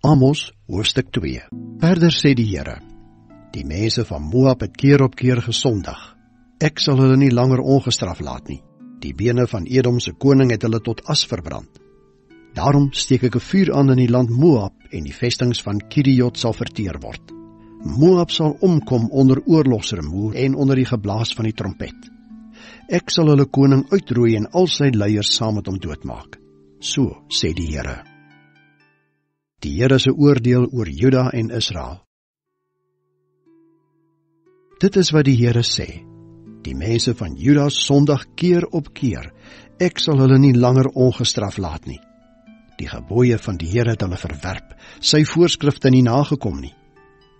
Amos, hoofstuk 2. Verder sê die Here, die mense van Moab het keer op keer gesondig. Ek sal hulle nie langer ongestraf laat nie. Die bene van Edom se koning het hulle tot as verbrand. Daarom steek ek 'n vuur aan in die land Moab en die vestings van Kiriot sal verteer word. Moab sal omkom onder oorlogsrumoer en onder die geblaas van die trompet. Ek sal hulle koning uitroei en al sy leiers saam met hom doodmaak. So sê die Here. Die Here se oordeel oor Juda en Israel. Dit is wat die Here sê. Die mense van Juda sondig keer op keer. Ek sal hulle nie langer ongestraf laat nie. Die gebooie van die Here het hulle verwerp, sy voorskrifte nie nagekom nie.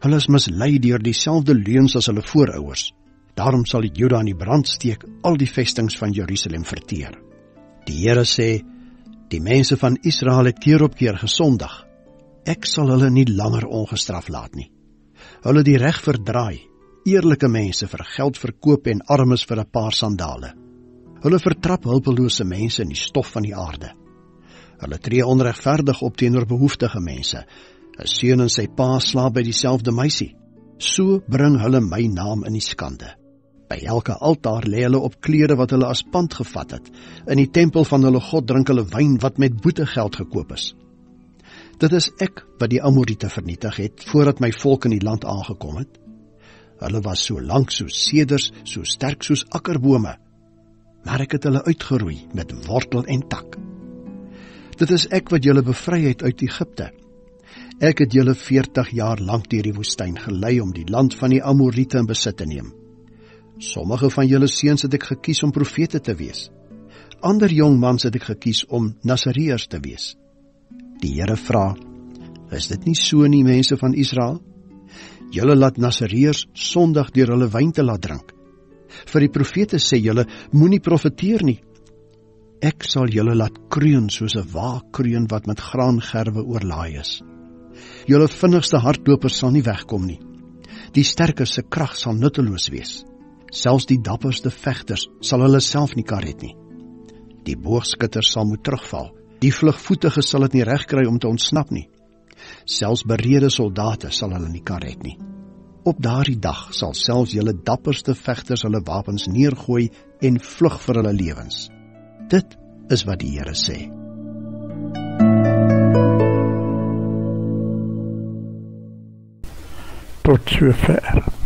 Hulle is mislei deur dieselfde leuns as hulle voorouers. Daarom sal Juda in die brand steek, al die vestings van Jerusalem verteer. Die Here sê, die mense van Israel het keer op keer gesondig. Ek sal hulle nie langer ongestraf laat nie. Hulle die reg verdraai, eerlike mense vir geld verkoop en armes vir 'n paar sandale. Hulle vertrap hulpelose mense in die stof van die aarde. Hulle tree onregverdig op teenoor behoeftige mense. 'n Seun en sy pa slaap by dieselfde meisie. So bring hulle my naam in die skande. By elke altaar lê hulle op klere wat hulle as pand gevat het. In die tempel van hulle God drink hulle wyn wat met boetegeld gekoop is. Dit is ek wat die Amoriete vernietig het, voordat my volk in die land aangekom het. Hulle was so lank soos seders, so sterk soos akkerbome, maar ek het hulle uitgeroei met wortel en tak. Dit is ek wat julle bevry het uit Egipte. Ek het julle 40 jaar lank deur die woestyn gelei om die land van die Amoriete in besit te neem. Sommige van julle seuns het ek gekies om profete te wees. Ander jong mans het ek gekies om Nasareërs te wees. Die Here vra, is dit nie so nie, mense van Israel? Julle laat Nasareërs sondig deur hulle wyn te laat drink. Vir die profete sê julle, moenie profeteer nie. Ek sal julle laat kroon soos 'n waakroon wat met graangerwe oorlaai is. Julle vinnigste hardlopers sal nie wegkom nie. Die sterkes se krag sal nutteloos wees. Selfs die dapperste vegters sal hulle self nie kan red nie. Die boogskutters sal moet terugval. Die vlugvoetiges sal dit nie regkry om te ontsnap nie. Selfs berede soldate sal hulle nie kan red nie. Op daardie dag sal selfs julle dapperste vegters hulle wapens neergooi en vlug vir hulle lewens. Dit is wat die Here sê. Tot sover.